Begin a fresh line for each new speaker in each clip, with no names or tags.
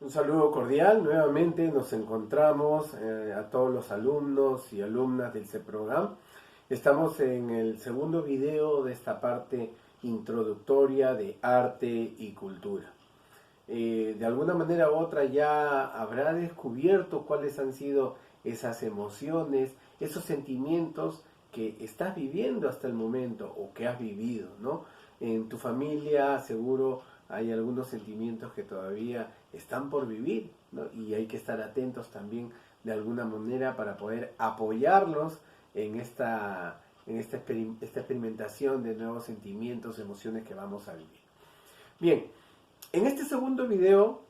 Un saludo cordial, nuevamente nos encontramos a todos los alumnos y alumnas del CEPROGAM. Estamos en el segundo video de esta parte introductoria de arte y cultura. De alguna manera u otra ya habrá descubierto cuáles han sido esas emociones, esos sentimientos que estás viviendo hasta el momento o que has vivido, ¿no? En tu familia seguro hay algunos sentimientos que todavía están por vivir, ¿no? Y hay que estar atentos también de alguna manera para poder apoyarlos en esta experimentación de nuevos sentimientos, emociones que vamos a vivir. Bien, en este segundo video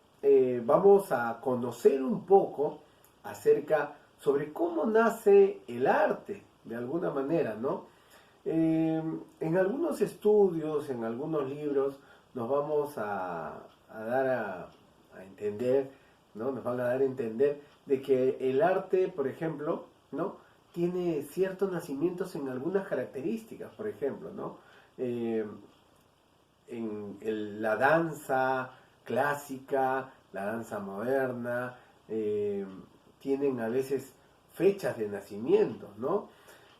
vamos a conocer un poco acerca sobre cómo nace el arte, de alguna manera, ¿no? En algunos estudios, en algunos libros, nos vamos a dar a entender, ¿no? Nos van a dar a entender de que el arte, por ejemplo, ¿no? Tiene ciertos nacimientos en algunas características, por ejemplo, ¿no? La danza clásica, la danza moderna, tienen a veces fechas de nacimiento, ¿no?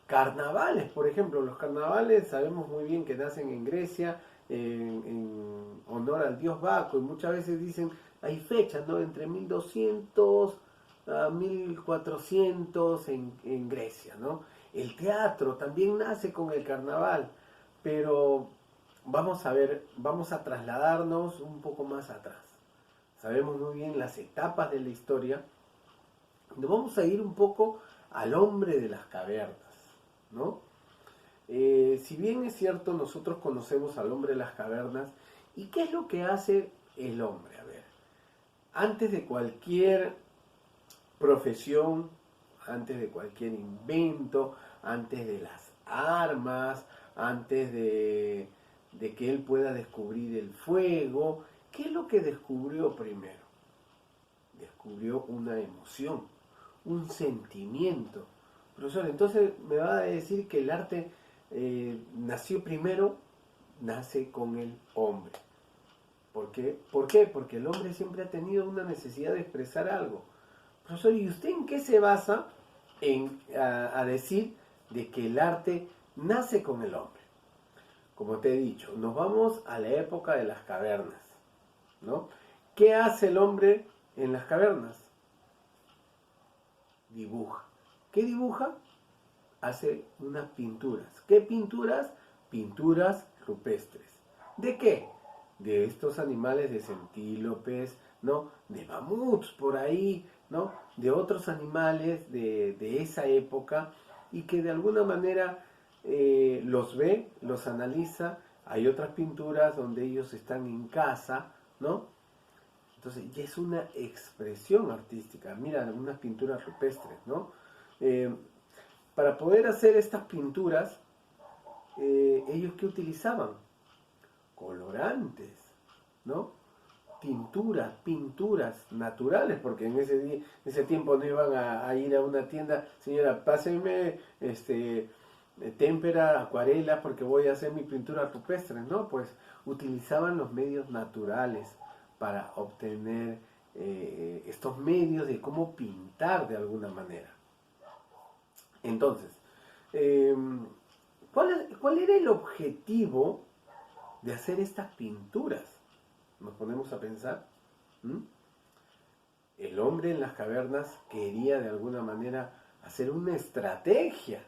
Carnavales, por ejemplo, los carnavales sabemos muy bien que nacen en Grecia en honor al dios Baco, y muchas veces dicen, hay fechas, ¿no? Entre 1200 a 1400 en Grecia, ¿no? El teatro también nace con el carnaval, pero vamos a ver, vamos a trasladarnos un poco más atrás. Sabemos muy bien las etapas de la historia. Nos vamos a ir un poco al hombre de las cavernas, ¿no? Si bien es cierto, nosotros conocemos al hombre de las cavernas, ¿y qué es lo que hace el hombre? A ver, antes de cualquier profesión, antes de cualquier invento, antes de las armas, antes de que él pueda descubrir el fuego, ¿qué es lo que descubrió primero? Descubrió una emoción, un sentimiento. Profesor, entonces me va a decir que el arte nació primero, nace con el hombre. ¿Por qué? ¿Por qué? Porque el hombre siempre ha tenido una necesidad de expresar algo. Profesor, ¿y usted en qué se basa a decir de que el arte nace con el hombre? Como te he dicho, nos vamos a la época de las cavernas, ¿no? ¿Qué hace el hombre en las cavernas? Dibuja. ¿Qué dibuja? Hace unas pinturas. ¿Qué pinturas? Pinturas rupestres. ¿De qué? De estos animales de centílopes, ¿no? De mamuts por ahí, ¿no? De otros animales de esa época y que de alguna manera los ve, los analiza. Hay otras pinturas donde ellos están en casa, ¿no? Entonces ya es una expresión artística. Mira, unas pinturas rupestres, ¿no? Para poder hacer estas pinturas, ellos ¿qué utilizaban? Colorantes, ¿no? Pinturas naturales, porque en ese tiempo no iban a ir a una tienda, señora, pásenme témpera, acuarela, porque voy a hacer mi pintura rupestre, ¿no? Pues utilizaban los medios naturales para obtener estos medios de cómo pintar de alguna manera. Entonces, eh, ¿cuál era el objetivo de hacer estas pinturas? Nos ponemos a pensar. ¿Mm? El hombre en las cavernas quería de alguna manera hacer una estrategia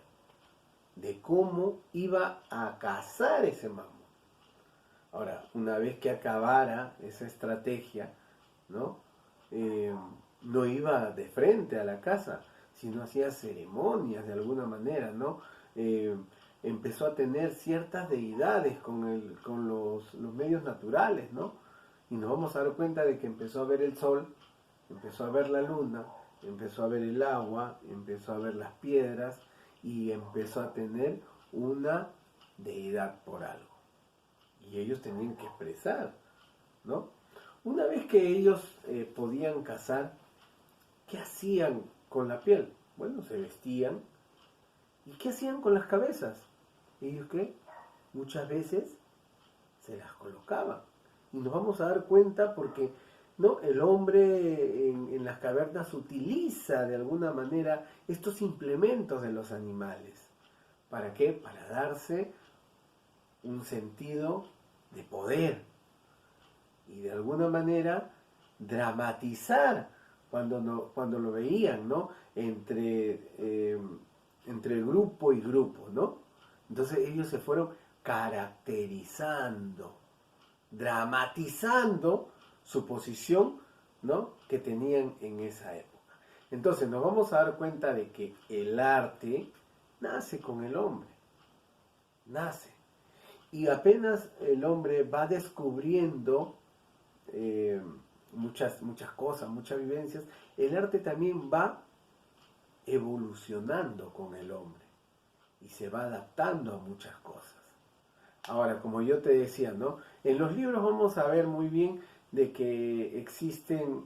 de cómo iba a cazar ese mamut. Ahora, una vez que acabara esa estrategia, ¿no? No iba de frente a la caza, sino hacía ceremonias de alguna manera, ¿no? Empezó a tener ciertas deidades con los medios naturales, ¿no? Y nos vamos a dar cuenta de que empezó a ver el sol, empezó a ver la luna, empezó a ver el agua, empezó a ver las piedras y empezó a tener una deidad por algo. Y ellos tenían que expresar, ¿no? Una vez que ellos podían cazar, ¿qué hacían con la piel? Bueno, se vestían. ¿Y qué hacían con las cabezas? ¿Ellos qué? Muchas veces se las colocaban. Y nos vamos a dar cuenta porque ¿no? El hombre en las cavernas utiliza de alguna manera estos implementos de los animales. ¿Para qué? Para darse un sentido de poder y de alguna manera dramatizar cuando lo veían, ¿no? Entre grupo y grupo, ¿no? Entonces ellos se fueron caracterizando, dramatizando su posición, ¿no? Que tenían en esa época. Entonces nos vamos a dar cuenta de que el arte nace con el hombre, nace. Y apenas el hombre va descubriendo muchas cosas, muchas vivencias, el arte también va evolucionando con el hombre y se va adaptando a muchas cosas. Ahora, como yo te decía, ¿no? En los libros vamos a ver muy bien de que existen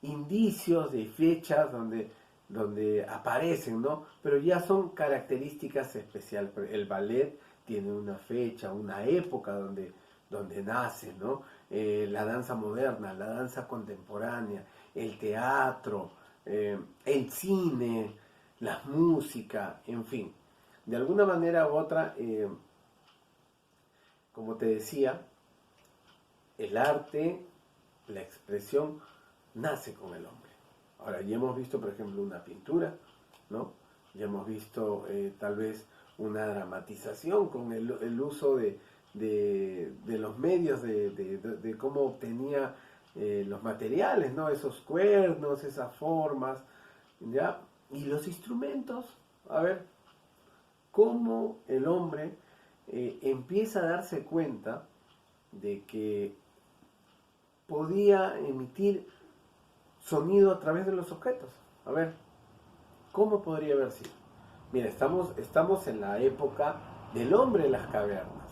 indicios de fechas donde aparecen, ¿no? Pero ya son características especiales. El ballet tiene una fecha, una época donde nace, ¿no? La danza moderna, la danza contemporánea, el teatro, el cine, la música, en fin. De alguna manera u otra, como te decía, el arte, la expresión, nace con el hombre. Ahora, ya hemos visto, por ejemplo, una pintura, ¿no? Ya hemos visto tal vez una dramatización con el uso de los medios, de cómo obtenía los materiales, ¿no? Esos cuernos, esas formas, ¿ya? Y los instrumentos, a ver, cómo el hombre empieza a darse cuenta de que podía emitir sonido a través de los objetos. A ver, ¿cómo podría haber sido? Mira, estamos en la época del hombre en las cavernas.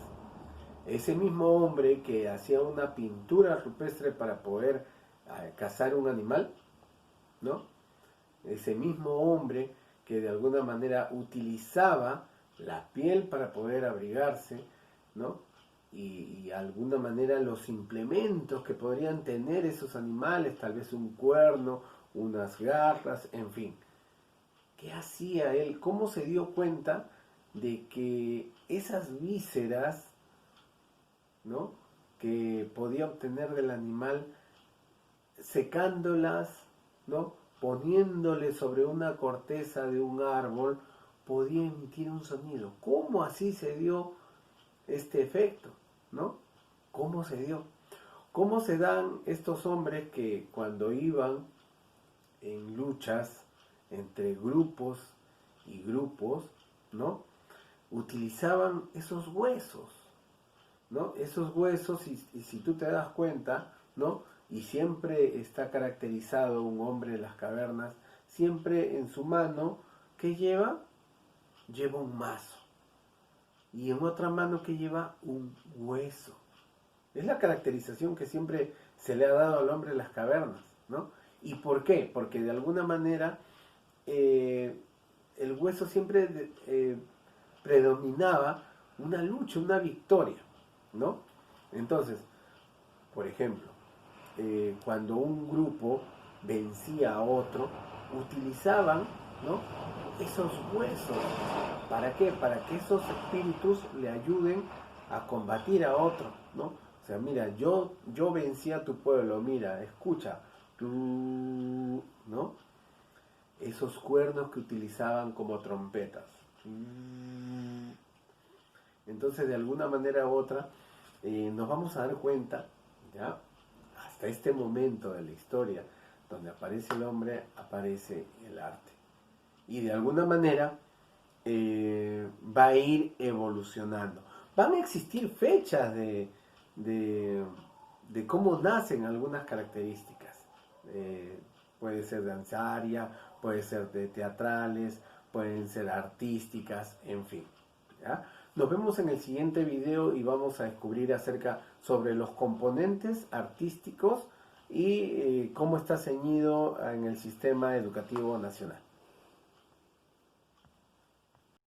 Ese mismo hombre que hacía una pintura rupestre para poder cazar un animal, ¿no? Ese mismo hombre que de alguna manera utilizaba la piel para poder abrigarse, ¿no? Y de alguna manera los implementos que podrían tener esos animales, tal vez un cuerno, unas garras, en fin. ¿Qué hacía él? ¿Cómo se dio cuenta de que esas vísceras, ¿no? Que podía obtener del animal, secándolas, ¿no? Poniéndole sobre una corteza de un árbol, podía emitir un sonido? ¿Cómo así se dio este efecto? ¿No? ¿Cómo se dio? ¿Cómo se dan estos hombres que cuando iban en luchas entre grupos y grupos, ¿no? Utilizaban esos huesos, ¿no? Esos huesos, y si tú te das cuenta, ¿no? Y siempre está caracterizado un hombre en las cavernas, siempre en su mano, ¿qué lleva? Lleva un mazo. Y en otra mano que lleva un hueso. Es la caracterización que siempre se le ha dado al hombre en las cavernas, ¿no? ¿Y por qué? Porque de alguna manera el hueso siempre predominaba una lucha, una victoria, ¿no? Entonces, por ejemplo, cuando un grupo vencía a otro, utilizaban, ¿no? Esos huesos. ¿Para qué? Para que esos espíritus le ayuden a combatir a otro, ¿no? O sea, mira, yo vencí a tu pueblo, mira, escucha, tú, ¿no? Esos cuernos que utilizaban como trompetas. Entonces, de alguna manera u otra, nos vamos a dar cuenta, ¿ya? Hasta este momento de la historia, donde aparece el hombre, aparece el arte. Y de alguna manera va a ir evolucionando. Van a existir fechas de cómo nacen algunas características. Puede ser danzaria, puede ser de teatrales, pueden ser artísticas, en fin. ¿Ya? Nos vemos en el siguiente video y vamos a descubrir acerca sobre los componentes artísticos y cómo está ceñido en el sistema educativo nacional.